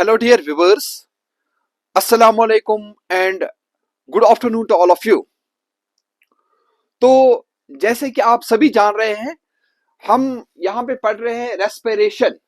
Hello, dear viewers. Assalamu alaikum and good afternoon to all of you. तो जैसे कि आप सभी जान रहे हैं, हम यहाँ पे पढ़ रहे हैं रेस्पिरेशन।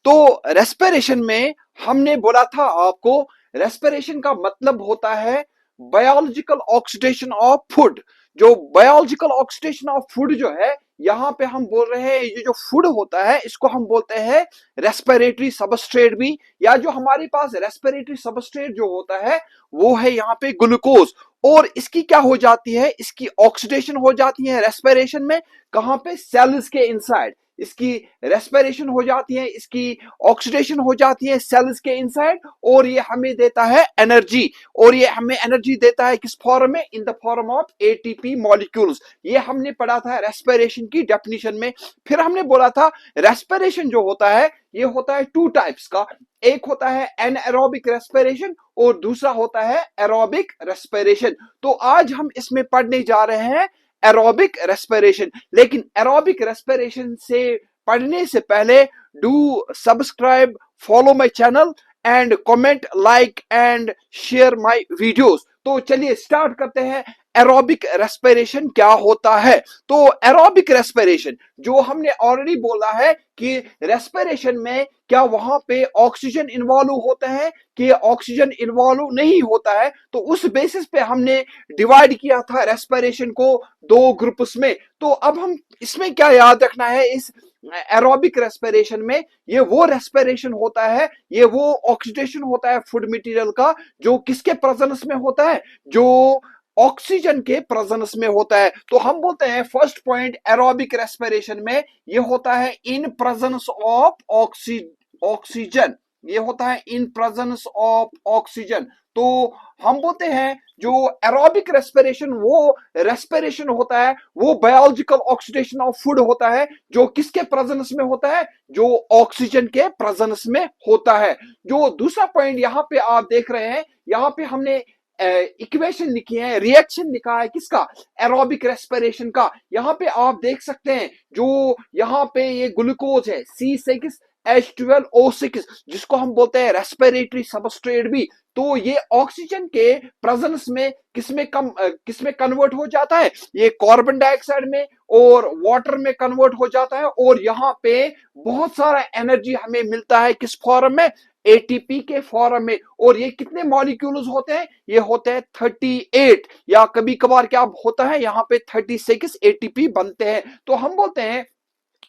तो रेस्पिरेशन में हमने बोला था आपको, रेस्पिरेशन का मतलब होता है बायोलॉजिकल ऑक्सीडेशन ऑफ फूड। जो बायोलॉजिकल ऑक्सीडेशन ऑफ फूड जो है, यहाँ पे हम बोल रहे हैं ये जो फूड होता है इसको हम बोलते हैं रेस्पिरेटरी सबस्ट्रेट भी, या जो हमारे पास रेस्पिरेटरी सबस्ट्रेट जो होता है वो है यहाँ पे ग्लूकोज। और इसकी क्या हो जाती है, इसकी ऑक्सीडेशन हो जाती है रेस्पिरेशन में। कहाँ पे? सेल्स के इनसाइड इसकी रेस्पिरेशन हो जाती है, इसकी ऑक्सीडेशन हो जाती है सेल्स के इनसाइड, और ये हमें देता है एनर्जी। और ये हमें एनर्जी देता है किस फॉर्म में? In the form of ATP molecules. ये हमने पढ़ा था रेस्पिरेशन की डेफिनेशन में। फिर हमने बोला था रेस्पिरेशन जो होता है ये होता है टू टाइप्स का। एक होता है एनएरोबिक रेस्पिरेशन और दूसरा होता है एरोबिक रेस्पिरेशन। तो आज हम इसमें पढ़ने जा रहे हैं एरोबिक रेस्पिरेशन। लेकिन एरोबिक रेस्पिरेशन से पढ़ने से पहले do subscribe, follow my channel and comment, like and share my videos. तो चलिए स्टार्ट करते हैं। एरोबिक रेस्पिरेशन क्या होता है? तो एरोबिक रेस्पिरेशन जो हमने ऑलरेडी बोला है कि रेस्पिरेशन में क्या वहां पे ऑक्सीजन इन्वॉल्व होता है कि ऑक्सीजन इन्वॉल्व नहीं होता है, तो उस बेसिस पे हमने डिवाइड किया था रेस्पिरेशन को दो ग्रुप्स में। तो अब हम इसमें क्या याद रखना है, इस एरोबिक रेस्पिरेशन में ये वो रेस्पिरेशन होता है, ये वो ऑक्सीडेशन होता है फूड मटेरियल का जो किसके प्रेजेंस में होता है? जो ऑक्सीजन के प्रेजेंस में होता है। तो हम बोलते हैं फर्स्ट पॉइंट एरोबिक रेस्पिरेशन में ये होता है इन प्रेजेंस ऑफ ऑक्सीजन। ये होता है इन प्रेजेंस ऑफ ऑक्सीजन। तो हम बोलते हैं जो एरोबिक रेस्पिरेशन वो रेस्पिरेशन होता है, वो बायोलॉजिकल ऑक्सीडेशन ऑफ फूड होता है जो किसके प्रेजेंस में होता है? जो ऑक्सीजन के प्रेजेंस में होता है। जो दूसरा पॉइंट यहाँ पे आप देख रहे हैं, यहाँ पे हमने इक्वेशन लिखी है, रिएक्शन लिखा है किसका? एरोबिक रेस्पिरेशन का। यहाँ पे आप देख सकते हैं जो यहाँ पे ये ग्लूकोज है C6H12O6, जिसको हम बोलते हैं रेस्पिरेटरी सबस्ट्रेट भी। तो ये ऑक्सीजन के प्रेजेंस में किसमें कन्वर्ट हो जाता है? ये कार्बन डाइऑक्साइड में और वाटर में कन्वर्ट हो जाता है। और यहाँ पे बहुत सारा एनर्जी हमें मिलता है किस फॉर्म में? एटीपी के फॉर्म में। और ये कितने मॉलिक्यूल्स होते हैं? ये होते हैं 38, या कभी कभार क्या होता है यहाँ पे 36 एटीपी बनते हैं। तो हम बोलते हैं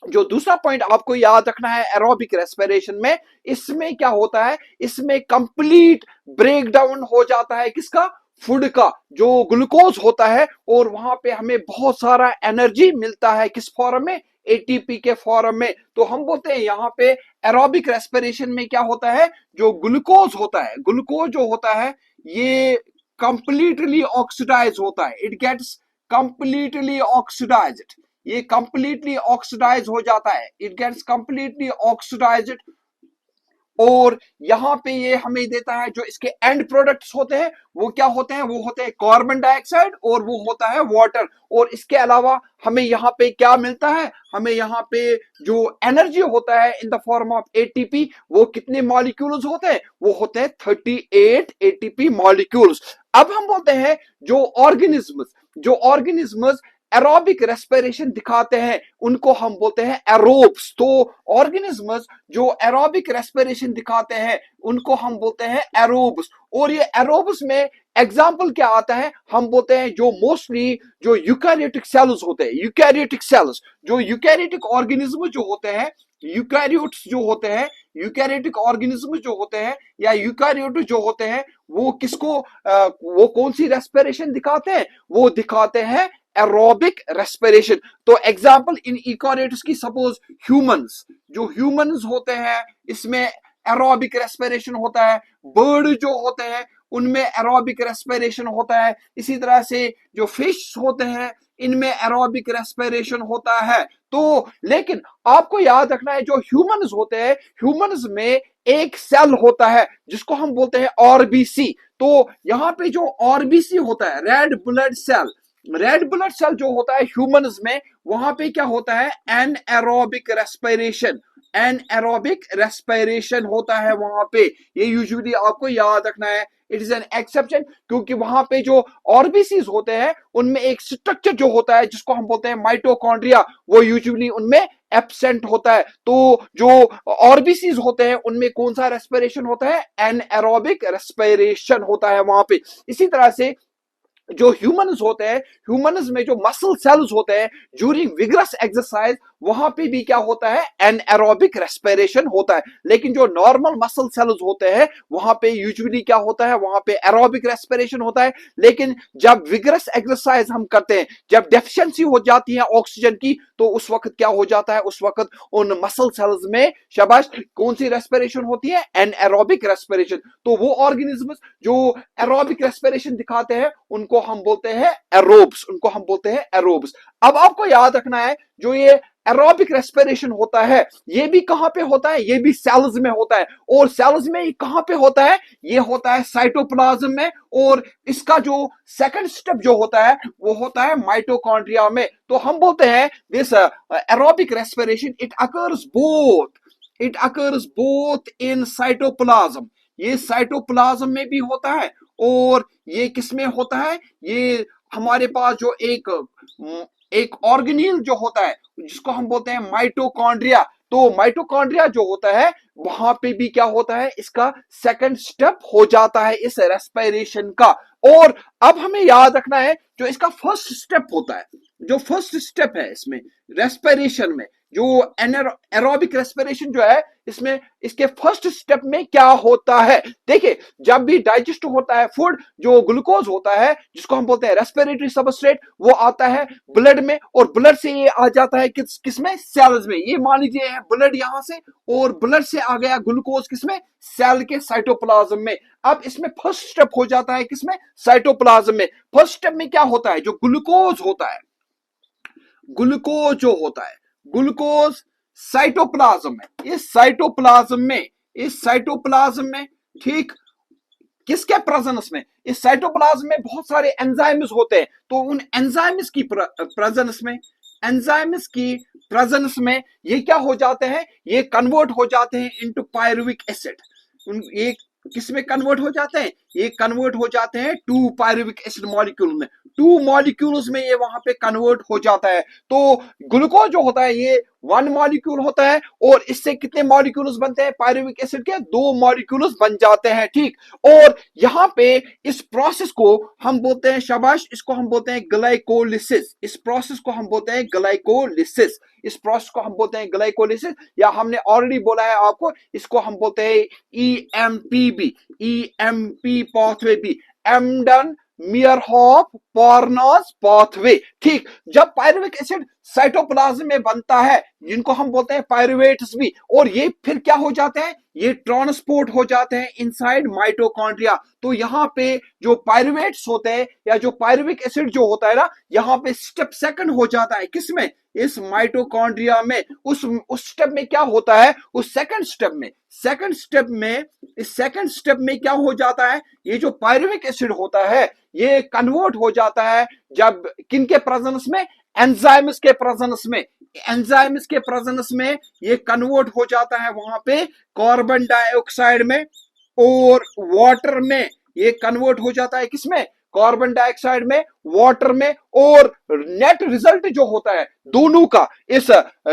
जो दूसरा पॉइंट आपको याद रखना है एरोबिक रेस्पिरेशन में, इसमें क्या होता है? इसमें कंप्लीट ब्रेकडाउन हो जाता है किसका? फूड का, जो ग्लूकोज होता है। और वहां पे हमें बहुत सारा एनर्जी मिलता है किस फॉर्म में? एटीपी के फॉर्म में। तो हम बोलते हैं यहाँ पे एरोबिक रेस्पिरेशन में क्या होता है? जो ग्लूकोज होता है, ग्लूकोज जो होता है ये कंप्लीटली ऑक्सीडाइज होता है। It gets completely oxidised. ये कंप्लीटली ऑक्सीडाइज हो जाता है, इट गेट्स कंप्लीटली ऑक्सीडाइज्ड। और यहाँ पे ये हमें देता है जो इसके एंड प्रोडक्ट्स होते हैं वो क्या होते हैं? वो होते हैं कार्बन डाइऑक्साइड और वो होता है वाटर। और इसके अलावा हमें यहाँ पे क्या मिलता है? हमें यहाँ पे जो एनर्जी होता है in the form of ATP, वो कितने मॉलिक्यूल्स होते हैं? वो होते हैं 38 एटीपी मॉलिक्यूल्स। अब हम बोलते हैं जो ऑर्गेनिज्म्स एरोबिक रेस्पिरेशन दिखाते हैं उनको हम बोलते हैं एरोब्स। तो ऑर्गेनिज्म्स जो एरोबिक रेस्पिरेशन दिखाते हैं उनको हम बोलते हैं एरोब्स। और ये एरोब्स में एग्जाम्पल क्या आता है? हम बोलते हैं जो मोस्टली जो यूकैरियोटिक सेल्स होते हैं, यूकैरियोटिक सेल्स, जो यूकैरियोटिक ऑर्गेनिज्म जो होते हैं, यूकैरियोट्स जो होते हैं, यूकैरियोटिक ऑर्गेनिज्म जो होते हैं या यूकैरियोट जो होते हैं, वो किसको वो कौन सी रेस्पिरेशन दिखाते हैं? वो दिखाते हैं एरोबिक रेस्पिरेशन। तो एग्जांपल इन यूकैरियोट्स की, सपोज ह्यूमंस, जो ह्यूमंस होते हैं इसमें एरोबिक रेस्पिरेशन होता है। बर्ड जो होते हैं उनमें एरोबिक रेस्पिरेशन होता है। इसी तरह से जो फिश होते हैं इनमें एरोबिक रेस्पिरेशन होता है। तो लेकिन आपको याद रखना है जो ह्यूमंस होते हैं, ह्यूमंस में एक सेल होता है जिसको हम बोलते हैं आरबीसी। तो यहाँ पे जो आरबीसी होता है, red blood cell, red blood cell जो होता है ह्यूमंस में, वहां पे क्या होता है? एनएरोबिक रेस्पिरेशन, एनएरोबिक रेस्पिरेशन होता है वहां पे। ये यूजुअली आपको याद रखना है, इट इज एन एक्सेप्शन, क्योंकि वहां पे जो ऑर्बिसीज होते हैं उनमें एक स्ट्रक्चर जो होता है जिसको हम बोलते हैं माइटोकॉन्ड्रिया, वो यूजुअली उनमें एब्सेंट होता है। तो जो ऑर्बिसीज होते हैं उनमें कौन सा रेस्पिरेशन होता है? एनएरोबिक रेस्पिरेशन होता है वहां पे। इसी तरह से जो ह्यूमन्स होते हैं, ह्यूमन्स में जो मसल सेल्स होते हैं ड्यूरिंग विगरस एक्सरसाइज, वहां पे भी क्या होता है? एनएरोबिक रेस्पिरेशन होता है। लेकिन जो नॉर्मल मसल सेल्स होते हैं वहां पे यूजुअली क्या होता है? वहां पे एरोबिक रेस्पिरेशन होता है। लेकिन जब विगरस एक्सरसाइज हम करते हैं, जब डेफिशिएंसी हो जाती है ऑक्सीजन की, तो उस वक्त क्या हो जाता है? उस वक्त उन मसल सेल्स में शाबाश कौन सी रेस्पिरेशन होती है? Anaerobic respiration. तो वो ऑर्गेनिजम्स जो एरोबिक रेस्पिरेशन दिखाते हैं उनको हम बोलते हैं एरोब्स, उनको हम बोलते हैं एरोब्स। अब आपको याद रखना है, जो ये एरोबिक रेस्पिरेशन होता है ये भी कहां पे होता है? ये भी सेल्स में होता है। और सेल्स में कहां पे होता है? ये होता है साइटोप्लाज्म में। और इसका जो सेकंड स्टेप जो होता है वो होता है माइटोकॉन्ड्रिया में। तो हम बोलते हैं this aerobic respiration it occurs both in cytoplasm. ये साइटोप्लाज्म में भी होता है और ये किस में होता है? ये हमारे पास जो एक ऑर्गेनील जो होता है जिसको हम बोलते हैं माइटोकॉन्ड्रिया। तो माइटोकॉन्ड्रिया जो होता है वहां पे भी क्या होता है? इसका सेकंड स्टेप हो जाता है इस रेस्पिरेशन का। और अब हमें याद रखना है, जो इसका फर्स्ट स्टेप होता है, जो फर्स्ट स्टेप है इसमें रेस्पिरेशन में, जो एरोबिक रेस्पिरेशन जो है इसमें, इसके फर्स्ट स्टेप में क्या होता है? देखिए, जब भी डाइजेस्ट होता है फूड, जो ग्लूकोज होता है जिसको हम बोलते हैं रेस्पिरेटरी सबस्ट्रेट, वो आता है ब्लड में, और ब्लड से ये आ जाता है किसमें? सेल्स में। ये मान लीजिए ब्लड यहां से, और ब्लड से आ गया ग्लूकोज किसमें? सेल के साइटोप्लाज्म में। अब इसमें फर्स्ट स्टेप हो जाता है किसमें? साइटोप्लाज्म में। फर्स्ट स्टेप में क्या होता है? जो ग्लूकोज होता है, ग्लूकोज जो होता है, ग्लूकोज साइटोप्लाज्म में, इस साइटोप्लाज्म में ठीक किसके प्रेजेंस में? इस साइटोप्लाज्म में बहुत सारे एंजाइम्स होते हैं। तो उन एंजाइम्स की प्रेजेंस में ये क्या हो जाते हैं? ये कन्वर्ट हो जाते हैं इनटू पायरुविक एसिड। ये किसमें कन्वर्ट हो जाते हैं? ये कन्वर्ट हो जाते हैं 2 पायरुविक एसिड मॉलिक्यूल में। 2 मॉलिक्यूल्स में ये वहां पे कन्वर्ट हो जाता है। तो ग्लूकोज जो होता है ये 1 मॉलिक्यूल होता है, और इससे कितने मॉलिक्यूल्स बनते हैं पायरुविक एसिड के? 2 मॉलिक्यूल्स बन जाते हैं। ठीक। और यहां पे इस प्रोसेस को हम बोलते हैं, शाबाश, इसको हम बोलते हैं ग्लाइकोलिसिस। इस प्रोसेस को हम बोलते हैं ग्लाइकोलिसिस। इस प्रोसेस को हम बोलते हैं ग्लाइकोलिसिस, या हमने ऑलरेडी बोला है आपको, इसको हम बोलते हैं ईएमपी पाथवे भी, एमडन मियरहॉफ पार्नास पाथवे। ठीक। जब पायरुविक एसिड साइटोप्लाज्म में बनता है, जिनको हम बोलते हैं पायरुवेट्स भी, और ये फिर क्या हो जाते हैं? ये ट्रांसपोर्ट हो जाते हैं इनसाइड माइटोकॉन्ड्रिया। तो यहाँ पे जो पायरुवेट्स होते हैं, या जो पायरुविक एसिड जो होता है ना, यहाँ पे स्टेप सेकंड हो जाता है किसमें? इस माइटोकॉन्ड्रिया में। उस स्टेप में क्या होता है? उस सेकंड स्टेप में क्या हो जाता है? ये जो पायरुविक एसिड होता है ये कन्वर्ट हो जाता है जब किनके प्रेजेंस में? एंजाइम्स के प्रेजेंस में ये कन्वर्ट हो जाता है वहां पे कार्बन डाइऑक्साइड में और वाटर में। ये कन्वर्ट हो जाता है किसमें? कार्बन डाइऑक्साइड में, वाटर में। और नेट रिजल्ट जो होता है दोनों का, इस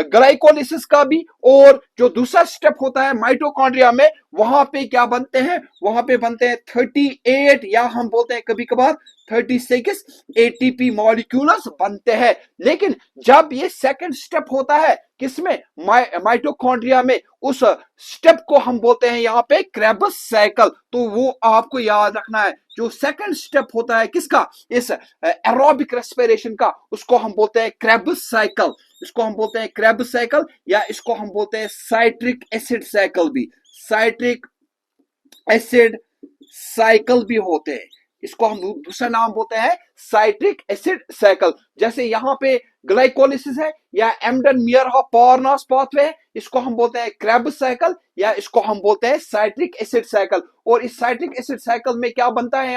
ग्लाइकोलिसिस का भी और जो दूसरा स्टेप होता है माइटोकॉन्ड्रिया में, वहां पे क्या बनते हैं? वहां पे बनते हैं 38, या हम बोलते हैं कभी कभार 36 एटीपी मॉलिक्यूल्स बनते हैं। लेकिन जब ये सेकंड स्टेप होता है किसमें? माइटोकॉन्ड्रिया में, उस स्टेप को हम बोलते हैं यहाँ पे क्रेबस साइकिल। तो वो आपको याद रखना है, जो सेकंड स्टेप होता है किसका? इस एरोबिक रेस्पिरेशन का, उसको हम बोलते हैं क्रेबस साइकिल। इसको हम बोलते हैं क्रेबस साइकिल, या इसको हम बोलते हैं साइट्रिक एसिड साइकिल भी, साइट्रिक एसिड साइकिल भी होते हैं। इसको हम दूसरा नाम बोलते हैं साइट्रिक एसिड साइकिल। जैसे यहाँ पे ग्लाइकोलिसिस है, या एमडन मियरहॉफ पार्नास पाथवे, इसको हम बोलते हैं क्रेबस साइकिल, या इसको हम बोलते हैं साइट्रिक एसिड साइकिल। और इस साइट्रिक एसिड साइकिल में क्या बनता है?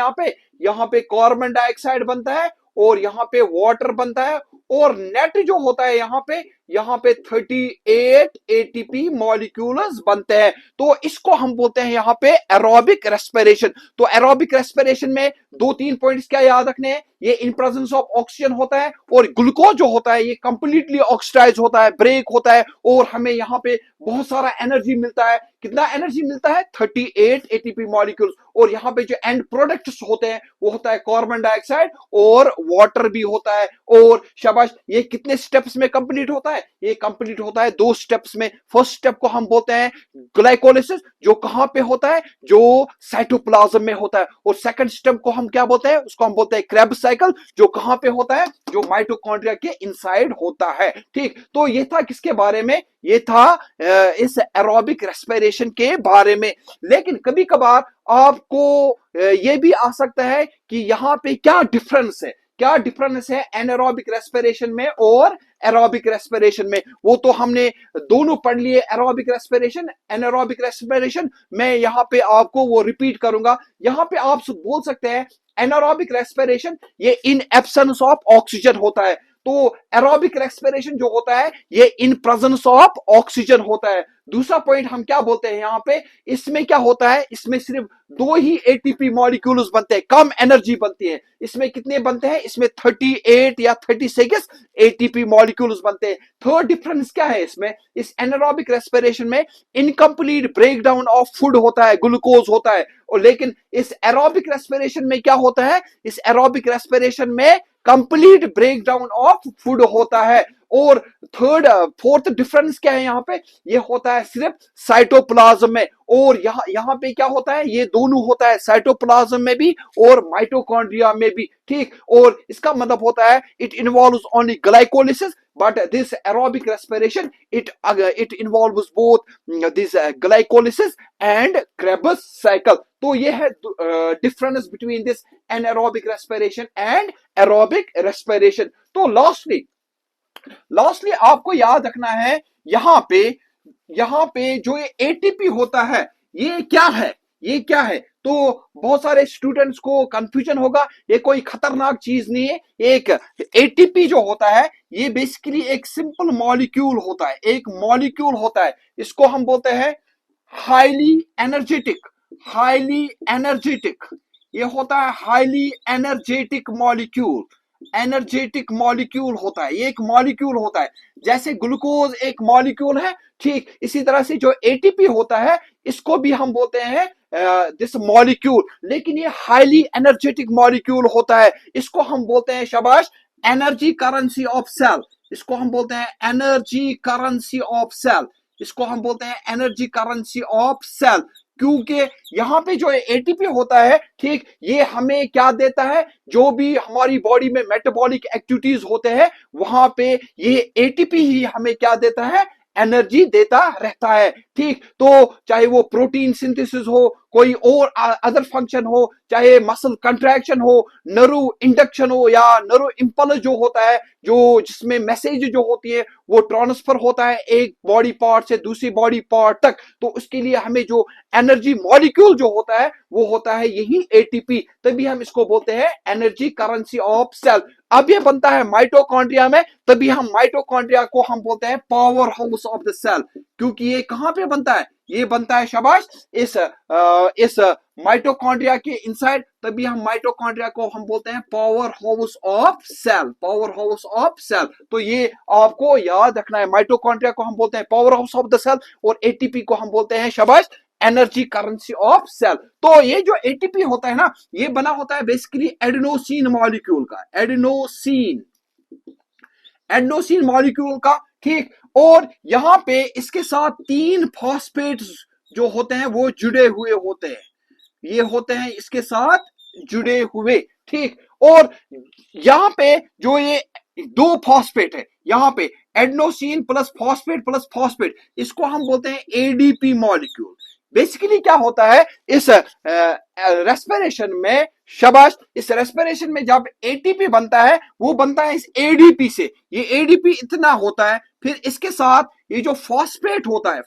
यहाँ पे कार्बन डाइऑक्साइड बनता है, और यहाँ पे वाटर बनता है, और नेट जो होता है यहाँ पे यहाँ पे 38 एटीपी मॉलिक्यूल्स बनते हैं। तो इसको हम बोलते हैं यहाँ पे एरोबिक रेस्पिरेशन। तो एरोबिक रेस्पिरेशन में दो तीन पॉइंट्स क्या याद रखने हैं, ये इन प्रेजेंस ऑफ ऑक्सीजन होता है और ग्लूकोज जो होता है ये कंप्लीटली ऑक्सीडाइज होता है, ब्रेक होता है और हमें यहाँ पे बहुत सारा एनर्जी मिलता है। कितना एनर्जी मिलता है? 38 एटीपी मॉलिक्यूल्स। और यहाँ पे जो एंड प्रोडक्ट्स होते हैं वो होता है कार्बन डाइऑक्साइड और वाटर भी होता है। और शाबाश, ये कितने स्टेप्स में कंप्लीट होता है? ये कंप्लीट होता है दो स्टेप्स में। फर्स्ट स्टेप को हम बोलते हैं ग्लाइकोलिसिस, जो कहां पे होता है? जो साइटोप्लाज्म में होता है। और सेकंड स्टेप को हम क्या बोलते हैं? उसको हम बोलते हैं क्रेब्स साइकिल, जो कहां पे होता है? जो माइटोकॉन्ड्रिया के इनसाइड होता है। ठीक, तो ये था किसके बारे में? ये था इस एरोबिक रेस्पिरेशन के बारे में। लेकिन कभी कभार आपको ये भी आ सकता है कि यहाँ पे क्या डिफरेंस है, क्या डिफरेंस है एनारोबिक रेस्पिरेशन में और एरोबिक रेस्पिरेशन में। वो तो हमने दोनों पढ़ लिए, एरोबिक रेस्पिरेशन, एनारोबिक रेस्पिरेशन। मैं यहाँ पे आपको वो रिपीट करूंगा। यहाँ पे आप बोल सकते हैं एनारोबिक रेस्पिरेशन ये इन एब्सेंस ऑफ ऑक्सीजन होता है। तो एरोबिक रेस्पिरेशन जो होता है ये इन प्रेजेंस ऑफ ऑक्सीजन होता है। दूसरा पॉइंट हम क्या बोलते हैं यहाँ पे? इसमें क्या होता है? इसमें सिर्फ दो ही एटीपी मॉलिक्यूल्स बनते हैं, कम एनर्जी बनती है। इसमें कितने बनते हैं? इसमें 38 या 36 एटीपी मॉलिक्यूल्स बनते हैं। थर्ड डिफरेंस क्या है इसमें? इस एनारोबिक रेस्पिरेशन में इनकम्प्लीट ब्रेकडाउन ऑफ फूड होता है, ग्लूकोज होता है। और लेकिन इस एरोबिक रेस्पिरेशन में क्या होता है? इस एरोबिक रेस्पिरेशन में कंप्लीट ब्रेकडाउन ऑफ फूड होता है। और फोर्थ डिफरेंस क्या है यहाँ पे? ये होता है सिर्फ साइटोप्लाज्म में। और यहाँ पे क्या होता है? ये दोनों होता है, साइटोप्लाज्म में भी और माइटोकॉन्ड्रिया में भी। ठीक, और इसका मतलब होता है it involves only glycolysis, but this aerobic respiration it involves both this glycolysis and Krebs cycle। तो ये है difference between this anaerobic respiration and aerobic respiration। तो लास्टली आपको याद रखना है यहाँ पे जो ये एटीपी होता है ये क्या है? ये क्या है? तो बहुत सारे स्टूडेंट्स को कंफ्यूजन होगा, ये कोई खतरनाक चीज नहीं है। एक एटीपी जो होता है ये बेसिकली एक सिंपल मॉलिक्यूल होता है, एक मॉलिक्यूल होता है। इसको हम बोलते हैं हाईली एनर्जेटिक। ये होता है हाईली एनर्जेटिक मॉलिक्यूल होता है। ये एक मॉलिक्यूल होता है, जैसे ग्लूकोज एक मॉलिक्यूल है। ठीक, इसी तरह से जो एटीपी होता है इसको भी हम बोलते हैं दिस मॉलिक्यूल। लेकिन ये हाईली एनर्जेटिक मॉलिक्यूल होता है। इसको हम बोलते हैं, शाबाश, एनर्जी करेंसी ऑफ सेल। इसको हम बोलते हैं एनर्जी करेंसी ऑफ सेल। इसको हम बोलते हैं एनर्जी करेंसी ऑफ सेल, क्योंकि यहाँ पे जो एटीपी होता है, ठीक, ये हमें क्या देता है? जो भी हमारी बॉडी में मेटाबॉलिक एक्टिविटीज होते हैं वहां पे ये एटीपी ही हमें क्या देता है? एनर्जी देता रहता है। ठीक, तो चाहे वो प्रोटीन सिंथेसिस हो, कोई और अदर फंक्शन हो, चाहे मसल कंट्रैक्शन हो, नर्व इंडक्शन हो या नर्व इंपल्स जो होता है, जो जिसमें मैसेज जो होती है वो ट्रांसफर होता है एक बॉडी पार्ट से दूसरी बॉडी पार्ट तक। तो उसके लिए हमें जो एनर्जी मॉलिक्यूल जो होता है वो होता है यही एटीपी। तभी हम इसको बोलते हैं एनर्जी करेंसी ऑफ सेल। अब ये बनता है माइटोकॉन्ड्रिया में, तभी हम माइटोकॉन्ड्रिया को हम बोलते हैं powerhouse of the cell. क्योंकि ये कहां पे बनता है? ये बनता है, शाबाश, इस माइटोकॉन्ड्रिया के इनसाइड। तभी हम माइटोकॉन्ड्रिया को हम बोलते हैं पावर हाउस ऑफ सेल। तो ये आपको याद रखना है, माइटोकॉन्ड्रिया को हम बोलते हैं powerhouse of the cell और एटीपी को हम बोलते हैं, शाबाश, एनर्जी करेंसी ऑफ सेल। तो ये जो एटीपी होता है ना, ये बना होता है बेसिकली एडेनोसिन मॉलिक्यूल का, एडेनोसिन मॉलिक्यूल का। ठीक, और यहां पे इसके साथ 3 फॉस्फेट्स जो होते हैं वो जुड़े हुए होते हैं। ये होते हैं इसके साथ जुड़े हुए। ठीक, और यहां पे जो ये 2 फॉस्फेट है, यहां पे एडेनोसिन प्लस फॉस्फेट, इसको हम बोलते हैं एडीपी मॉलिक्यूल। बेसिकली क्या होता है इस रेस्पिरेशन में, शाबाश, इस रेस्पिरेशन में जब एटीपी बनता है वो बनता है इस एडीपी से। ये एडीपी इतना होता है, फिर इसके साथ ये जो फॉस्फेट होता है,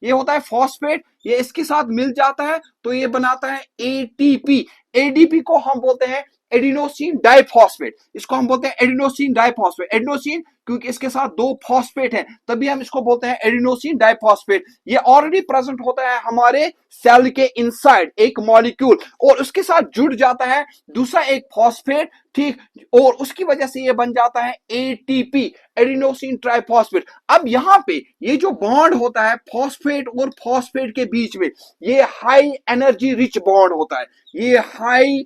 ये होता है फॉस्फेट, ये इसके साथ मिल जाता है तो ये बनाता है एटीपी। एडीपी को हम बोलते हैं एडिनोसिन डाइफॉस्फेट, इसको हम बोलते हैं एडिनोसिन डाइफॉस्फेट। एडिनोसिन क्योंकि इसके साथ दो फॉस्फेट हैं तभी हम इसको बोलते हैं एडिनोसिन डाइफॉस्फेट। ये ऑलरेडी प्रेजेंट होता है हमारे सेल के इनसाइड एक मॉलिक्यूल, और उसके साथ जुड़ जाता है दूसरा एक फॉस्फेट, ठीक, और उसकी वजह से ये बन जाता है एटीपी, एडिनोसिन ट्राइफॉस्फेट। अब यहां पे ये जो बॉन्ड होता है फॉस्फेट और फॉस्फेट के बीच में, ये हाई एनर्जी रिच बॉन्ड होता है। ये हाई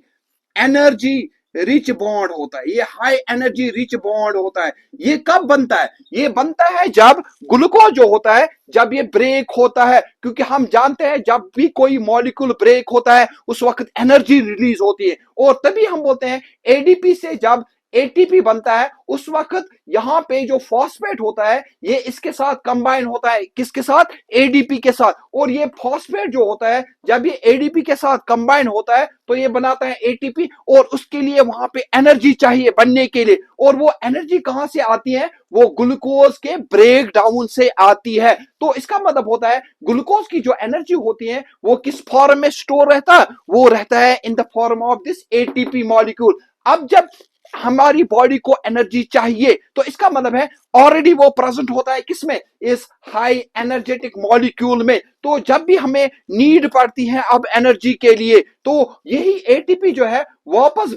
एनर्जी रिच बॉन्ड होता है। ये हाई एनर्जी रिच बॉन्ड होता है। ये कब बनता है? ये बनता है जब ग्लूकोज जो होता है, जब ये ब्रेक होता है, क्योंकि हम जानते हैं जब भी कोई मॉलिक्यूल ब्रेक होता है उस वक्त एनर्जी रिलीज होती है, और तभी हम बोलते हैं एडीपी से जब एटीपी बनता है उस वक्त यहां पे जो फॉस्फेट होता है ये इसके साथ कंबाइन होता है, किसके साथ? एडीपी के साथ। और ये फॉस्फेट जो होता है जब ये एडीपी के साथ कंबाइन होता है तो ये बनाता है एटीपी, और उसके लिए वहां पे एनर्जी चाहिए बनने के लिए, और वो एनर्जी कहां से आती है? वो ग्लूकोज के ब्रेक डाउन से आती है। तो इसका मतलब होता है ग्लूकोज की जो एनर्जी होती है वो किस फॉर्म में स्टोर रहता है? वो रहता है in the form of this ATP molecule. अब जब हमारी बॉडी को एनर्जी चाहिए तो इसका मतलब है ऑलरेडी वो प्रेजेंट होता है किसमें? इस हाई एनर्जेटिक मॉलिक्यूल में। तो जब भी हमें नीड पड़ती है अब एनर्जी के लिए तो यही एटीपी जो है वापस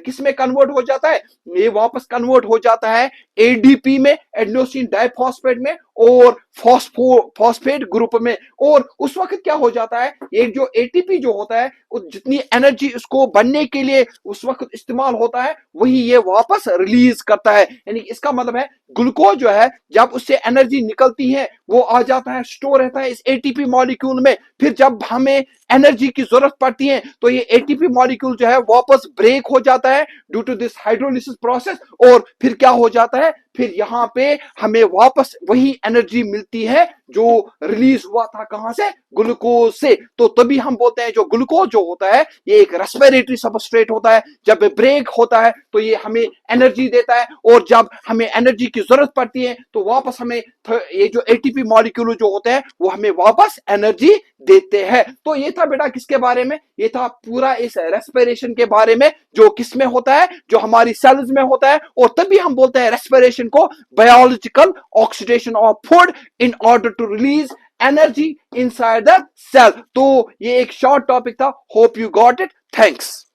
किसमें कन्वर्ट हो जाता है? ये वापस कन्वर्ट हो जाता है एडीपी में, एडिनोसिन डाइफॉस्फेट में, और फॉस्फेट ग्रुप में। और उस वक्त क्या हो जाता है? ये जो एटीपी जो होता है जितनी एनर्जी उसको बनने के लिए उस वक्त इस्तेमाल होता है वही ये वापस रिलीज करता है। यानी इसका मतलब है ग्लूकोज जो है जब उससे एनर्जी निकलती है वो आ जाता है, स्टोर रहता है इस एटीपी मॉलिक्यूल में। फिर जब हमें एनर्जी की जरूरत पड़ती है तो ये एटीपी मॉलिक्यूल जो है वापस ब्रेक हो जाता है due to this hydrolysis process, और फिर क्या हो जाता है? फिर यहां पे हमें वापस वही एनर्जी मिलती है जो रिलीज हुआ था कहां से? ग्लूकोज से। तो तभी हम बोलते हैं जो ग्लूकोज जो होता है ये एक रेस्पिरेटरी सबस्ट्रेट होता है। जब ब्रेक होता है तो ये हमें एनर्जी देता है, और जब हमें एनर्जी की जरूरत पड़ती है तो वापस हमें ये जो एटीपी मॉलिक्यूल जो होते हैं वो हमें वापस एनर्जी देते हैं। तो ये था बेटा किसके बारे में? ये था पूरा इस रेस्पिरेशन के बारे में, जो किसमें होता है? जो हमारी सेल्स में होता है। और तभी हम बोलते हैं रेस्पिरेशन को biological oxidation of food in order to release energy inside the cell. तो ये एक शॉर्ट टॉपिक था, hope you got it, thanks.